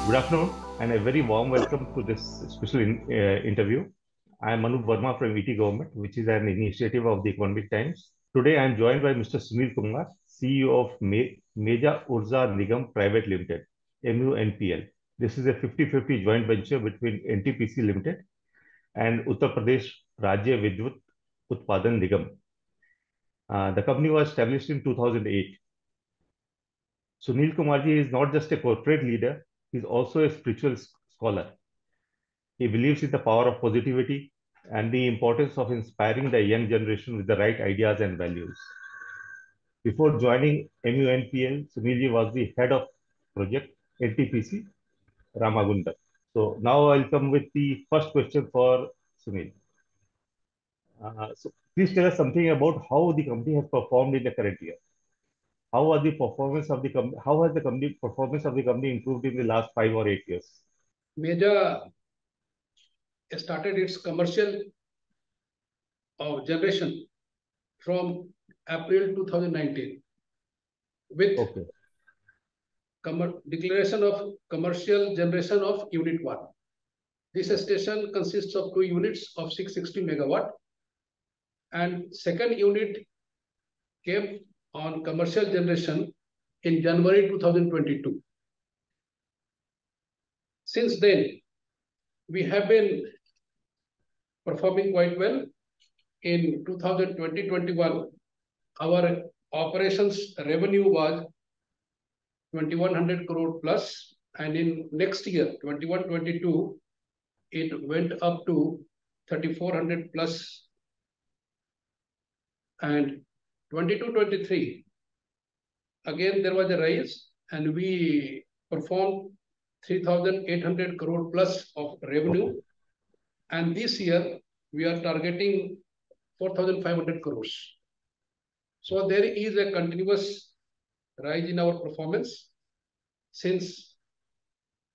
Good afternoon and a very warm welcome to this special interview. I am Anoop Verma from ETGovernment, which is an initiative of the Economic Times. Today I am joined by Mr. Sunil Kumar, CEO of Meja Urja Nigam Private Limited, MUNPL. This is a 50-50 joint venture between NTPC Limited and Uttar Pradesh Rajya Vidyut Utpadan Nigam. The company was established in 2008. Sunil Kumarji is not just a corporate leader, he is also a spiritual scholar. He believes in the power of positivity and the importance of inspiring the young generation with the right ideas and values. Before joining MUNPL, Sunilji was the head of project NTPC Ramagunda. So now I'll come with the first question for Sunil. So please tell us something about how the company has performed in the current year. How are the performance of the company? How has the company performance of the company improved in the last 5 or 8 years? Meja started its commercial generation from April 2019 with declaration of commercial generation of Unit 1. This station consists of 2 units of 660 megawatt, and second unit came on commercial generation in January 2022. Since then, we have been performing quite well. In 2020-21, our operations revenue was 2100 crore plus, and in next year 21-22, it went up to 3400 plus, and 22-23 again there was a rise, and we performed 3800 crore plus of revenue, and this year we are targeting 4500 crores. So there is a continuous rise in our performance since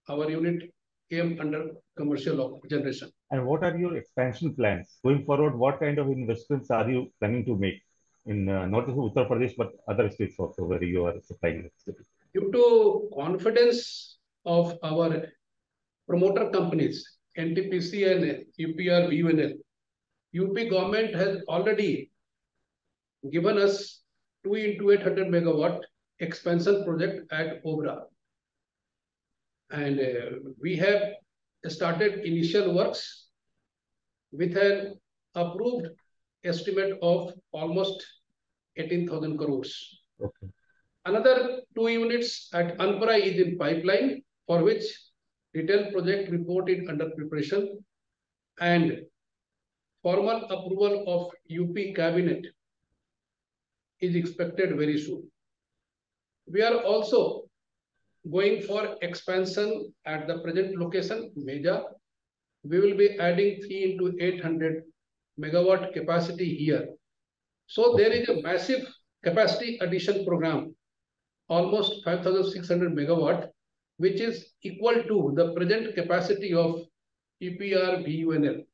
our unit came under commercial generation. And what are your expansion plans going forward? What kind of investments are you planning to make in not just Uttar Pradesh but other states also where you are supplying electricity? Due to confidence of our promoter companies, NTPC and UPR-VUNL, UP government has already given us 2 into 800 megawatt expansion project at Obra. And we have started initial works with an approved estimate of almost 18,000 crores. Okay. Another 2 units at Anpara is in pipeline, for which detailed project report is under preparation, and formal approval of UP cabinet is expected very soon. We are also going for expansion at the present location, Meja. We will be adding 3 into 800 megawatt capacity here. So there is a massive capacity addition program, almost 5,600 megawatt, which is equal to the present capacity of EPR-VUNL.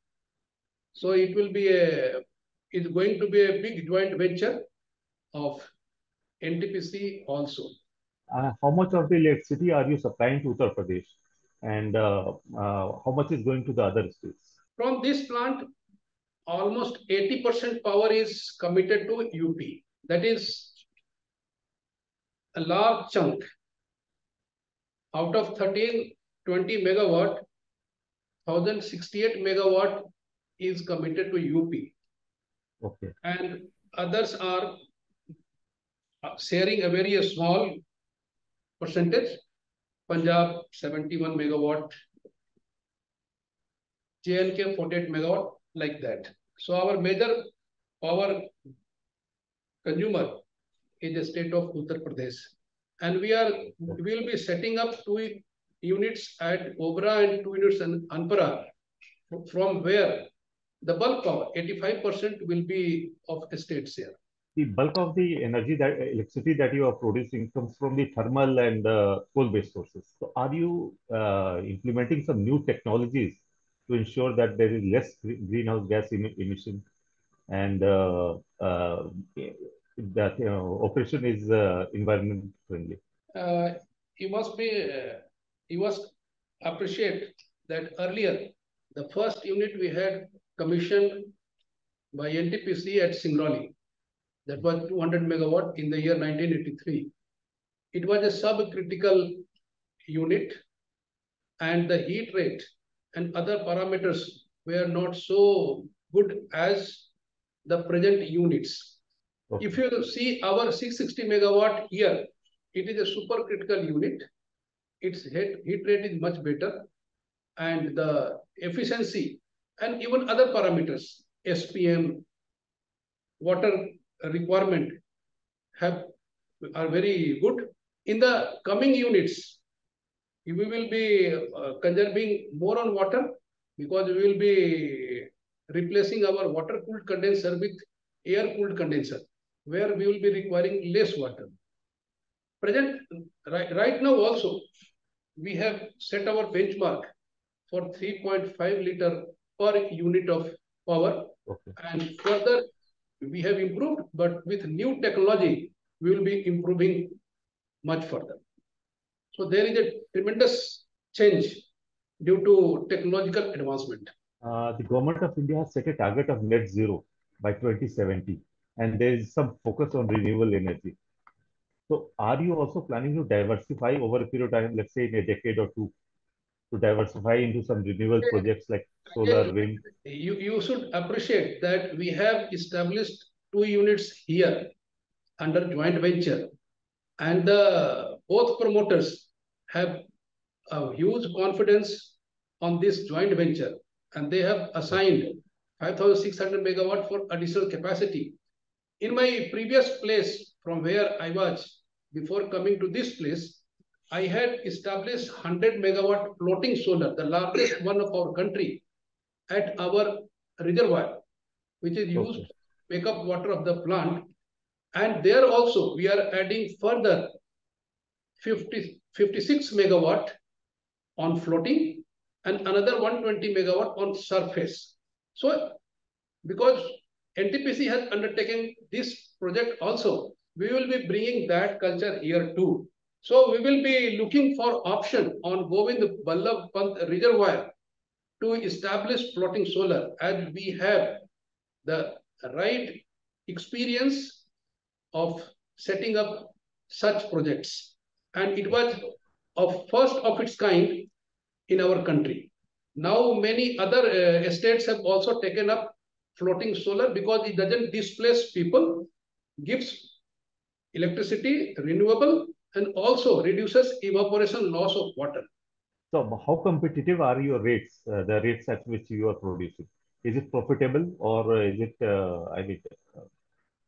So it will be it's going to be a big joint venture of NTPC also. How much of the electricity are you supplying to Uttar Pradesh, and how much is going to the other states? From this plant, almost 80% power is committed to UP. That is a large chunk. Out of 1320 megawatt, 1068 megawatt is committed to UP. Okay. And others are sharing a very small percentage. Punjab 71 megawatt, JNK 48 megawatt, like that. So our major power consumer is the state of Uttar Pradesh, and we will be setting up 2 units at Obra and 2 units in Anpara, from where the bulk of 85% will be of estates here. The bulk of the electricity that you are producing comes from the thermal and coal-based sources. So are you implementing some new technologies to ensure that there is less greenhouse gas emission, and that operation is environment friendly? You must appreciate that earlier, the first unit we had commissioned by NTPC at Singrauli, that was 200 megawatt in the year 1983. It was a subcritical unit, and the heat rate and other parameters were not so good as the present units. Okay. If you see our 660 megawatt here, it is a supercritical unit. Its heat rate is much better, and the efficiency and even other parameters, SPM, water requirement are very good. In the coming units, we will be conserving more on water because we will be replacing our water cooled condenser with air cooled condenser, where we will be requiring less water. Right now also, we have set our benchmark for 3.5 liter per unit of power. Okay. And further, we have improved, but with new technology, we will be improving much further. So there is a tremendous change due to technological advancement. The government of India has set a target of net zero by 2070, and there is some focus on renewable energy. So, are you also planning to diversify over a period of time, let's say in a decade or two, to diversify into some renewable projects like solar, wind? You should appreciate that we have established 2 units here under joint venture, and both promoters have a huge confidence on this joint venture, and they have assigned 5,600 megawatt for additional capacity. In my previous place from where I was before coming to this place, I had established 100 megawatt floating solar, the largest one of our country, at our reservoir, which is used to make up water of the plant. And there also we are adding further 56 megawatt on floating and another 120 megawatt on surface. So because NTPC has undertaken this project also, we will be bringing that culture here too. So we will be looking for option on Govind Ballabh Pant reservoir to establish floating solar, as we have the right experience of setting up such projects. And it was of first of its kind in our country. Now many other estates have also taken up floating solar because it doesn't displace people, gives electricity, renewable, and also reduces evaporation loss of water. So, how competitive are your rates, the rates at which you are producing? Is it profitable or is it,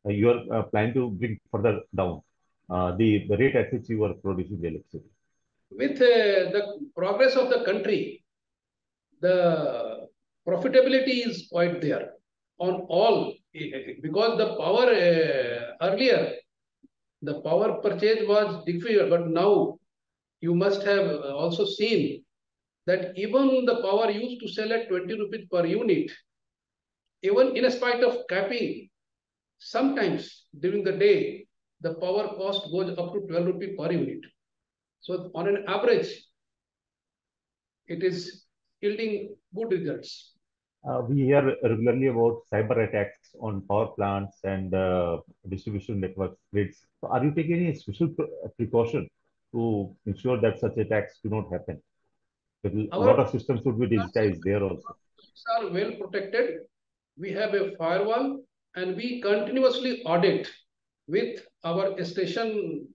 you are planning to bring further down the rate at which you are producing the electricity? With the progress of the country, the profitability is quite there on all, because the power earlier, the power purchase was difficult, but now you must have also seen that even the power used to sell at 20 rupees per unit, even in spite of capping, sometimes during the day, the power cost goes up to 12 rupees per unit. So on an average, it is yielding good results. We hear regularly about cyber attacks on power plants and distribution networks grids. So are you taking any special precaution to ensure that such attacks do not happen? A Our lot of systems would be digitized there also. are well protected. We have a firewall, and we continuously audit with our station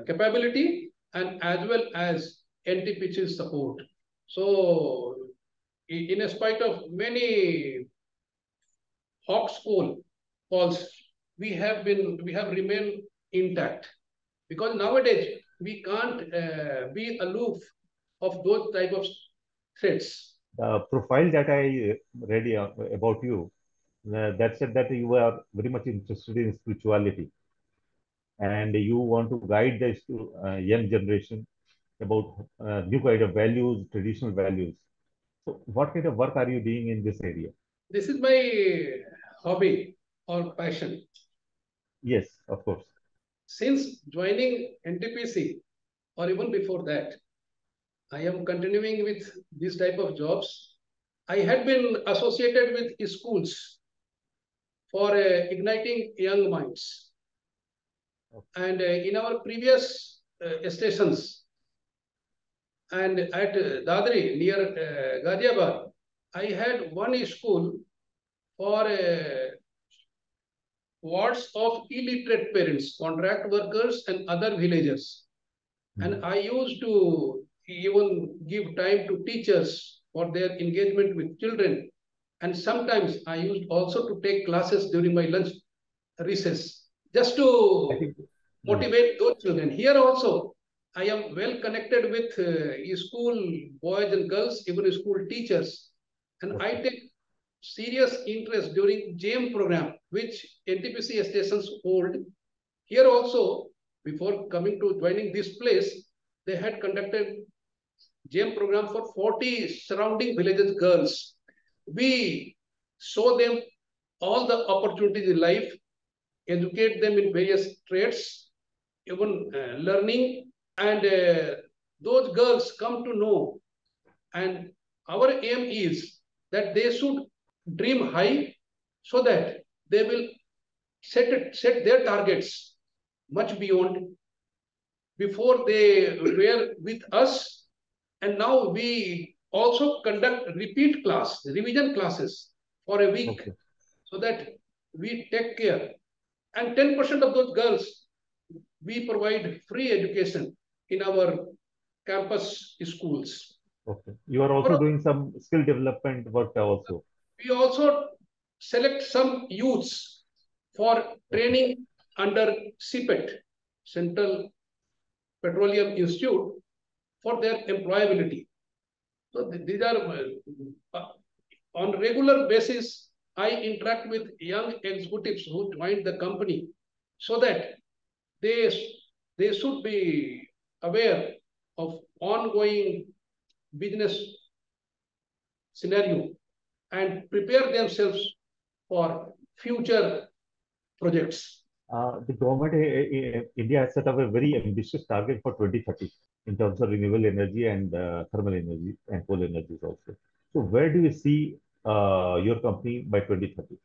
capability and as well as NTPC support. So in spite of many hawk calls, we have remained intact, because nowadays we can't be aloof of those type of threats. The profile that I read about you, that said that you are very much interested in spirituality and you want to guide the young generation about new kind of values, traditional values. So, what kind of work are you doing in this area? This is my hobby or passion. Yes, of course. Since joining NTPC, or even before that, I am continuing with this type of jobs. I had been associated with schools for igniting young minds. And in our previous stations and at Dadri near Ghaziabad, I had one school for wards of illiterate parents, contract workers, and other villagers. And I used to even give time to teachers for their engagement with children. And sometimes I used also to take classes during my lunch recess just I to think, motivate those children. Here also, I am well connected with school boys and girls, even school teachers. And I okay, take serious interest during JAM program, which NTPC stations hold. Here also, before coming to joining this place, they had conducted JAM program for 40 surrounding villages girls. We show them all the opportunities in life, educate them in various trades, even learning, and those girls come to know. And our aim is that they should dream high so that they will set their targets much beyond before they were with us. And now we also conduct repeat class, revision classes for a week okay. so that we take care. And 10% of those girls, we provide free education in our campus schools. Okay. You are also doing some skill development work also. We also select some youths for Okay. training under CPET, Central Petroleum Institute, for their employability. So these are on regular basis. I interact with young executives who joined the company, so that they they should be aware of ongoing business scenario and prepare themselves for future projects. The government India has set up a very ambitious target for 2030 in terms of renewable energy and thermal energy and coal energies also. So where do you see your company by 2030?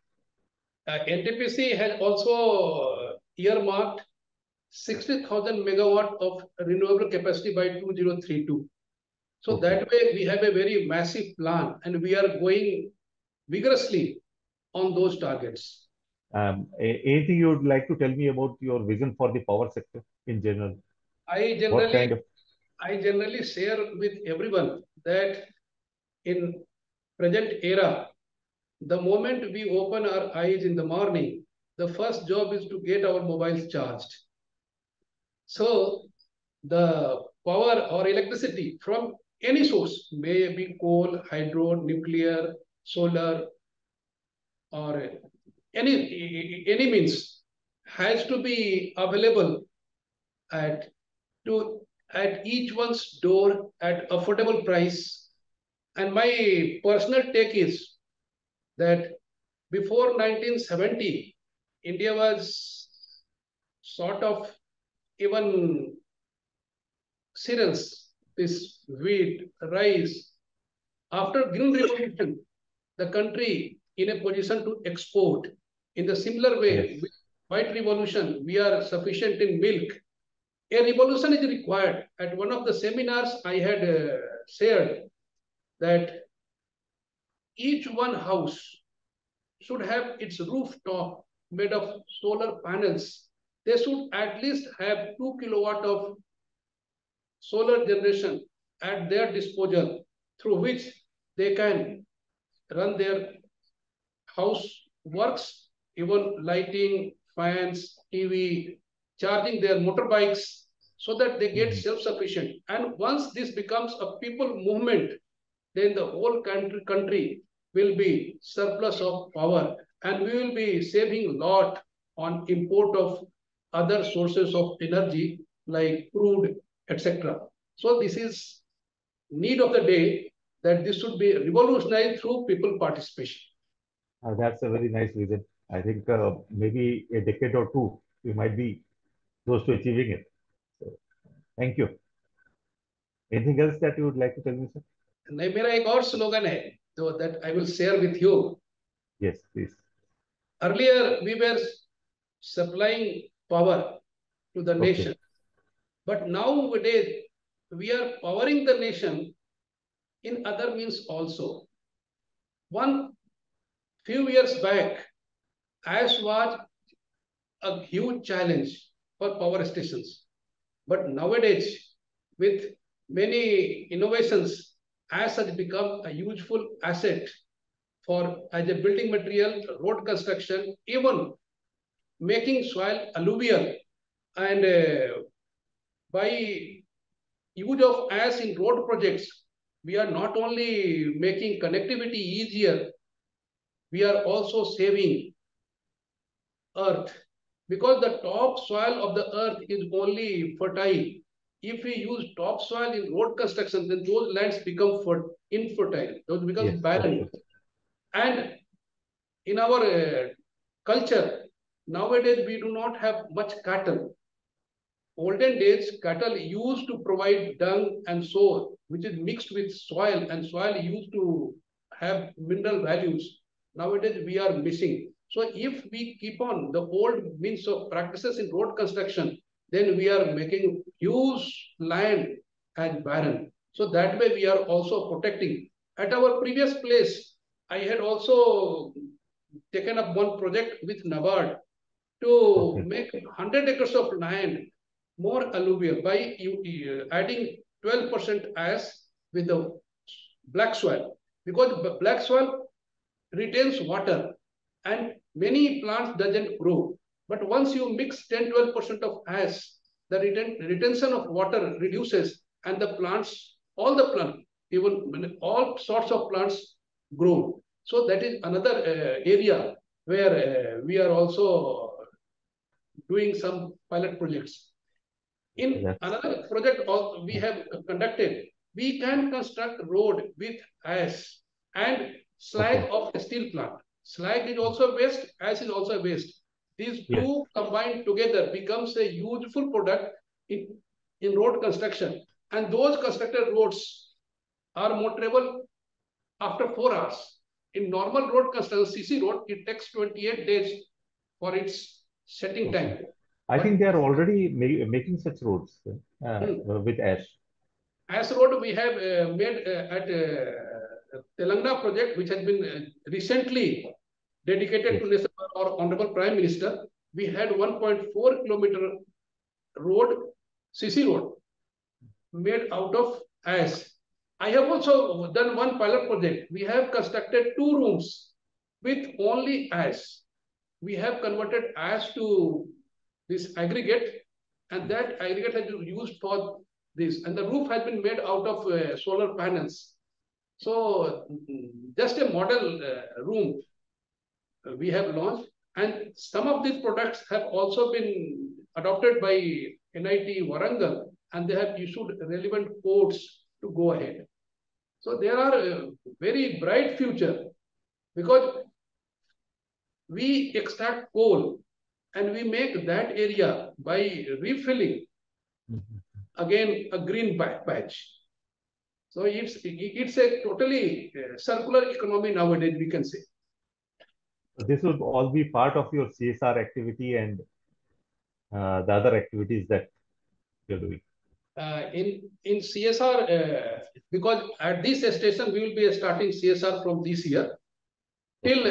NTPC has also earmarked 60,000 megawatt of renewable capacity by 2032. So Okay. that way we have a very massive plan and we are going vigorously on those targets. Anything you would like to tell me about your vision for the power sector in general? I What generally kind of I generally share with everyone that in present era, the moment we open our eyes in the morning, the first job is to get our mobiles charged. So the power or electricity from any source, may be coal, hydro, nuclear, solar, or any means, has to be available at to at each one's door at affordable price. And my personal take is that before 1970, India was sort of even cereals, this wheat, rice. After Green Revolution, the country in a position to export. In the similar way, with yes? White Revolution, we are sufficient in milk. A revolution is required. At one of the seminars, I had shared that each one house should have its rooftop made of solar panels. They should at least have 2 kilowatt of solar generation at their disposal, through which they can run their house works, even lighting, fans, TV, charging their motorbikes, so that they get Mhm. self-sufficient. And once this becomes a people movement, then the whole country will be surplus of power, and we will be saving a lot on import of other sources of energy like crude, etc. So this is need of the day, that this should be revolutionized through people participation. That's a very nice vision. I think maybe a decade or two, we might be close to achieving it. So, thank you. Anything else that you would like to tell me, sir? नहीं, मेरा एक और slogan है तो that I will share with you. Yes, please. Earlier we were supplying power to the Okay. nation, but nowadays we are powering the nation in other means also. One few years back, as was a huge challenge for power stations, but nowadays with many innovations, as has become a useful asset for as a building material, road construction, even making soil alluvial, and by use of ash in road projects, we are not only making connectivity easier, we are also saving earth, because the top soil of the earth is only fertile. If we use topsoil in road construction, then those lands become infertile, those become Yes, barren. okay. And in our culture, nowadays we do not have much cattle. Olden days, cattle used to provide dung and soil, which is mixed with soil, and soil used to have mineral values. Nowadays, we are missing. So if we keep on the old means of practices in road construction, then we are making huge land and barren. So that way we are also protecting. At our previous place, I had also taken up one project with NABARD to Okay. make 100 acres of land more alluvial by adding 12% ash with the black soil, because black soil retains water and many plants doesn't grow. But once you mix 10-12% of ash, the retention of water reduces, and the plants, all the plants, even all sorts of plants grow. So that is another area where we are also doing some pilot projects. In That's another project we have conducted, we can construct road with ash and slag okay. of a steel plant. Slag is also waste, ash is also waste. These Yes. two combined together becomes a useful product in road construction. And those constructed roads are motorable after 4 hours. In normal road construction, CC road, it takes 28 days for its setting Okay. time. I But think they are already making such roads with ash. Ash road we have made at Telangana project, which has been recently dedicated Yes. to nation by our Honorable Prime Minister. We had 1.4 kilometer road, CC road, made out of ash. I have also done one pilot project. We have constructed 2 rooms with only ash. We have converted ash to this aggregate, and that aggregate has been used for this. And the roof has been made out of solar panels. So just a model room we have launched, and some of these products have also been adopted by NIT Warangal, and they have issued relevant codes to go ahead. So there are a very bright future, because we extract coal and we make that area by refilling again a green patch. So it's a totally circular economy nowadays, we can say. This would all be part of your CSR activity and the other activities that you're doing. In CSR, because at this station we will be starting CSR from this year. Till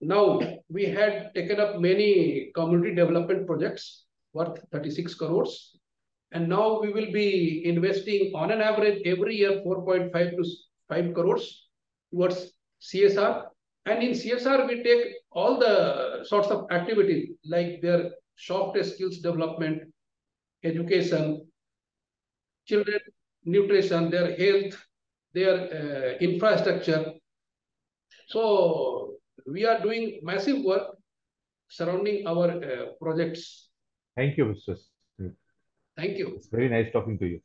now, we had taken up many community development projects worth 36 crores. And now we will be investing on an average every year 4.5 to 5 crores towards CSR. And in CSR, we take all the sorts of activities like their soft skills development, education, children nutrition, their health, their infrastructure. So we are doing massive work surrounding our projects. Thank you, Mr. Smith. Thank you. It's very nice talking to you.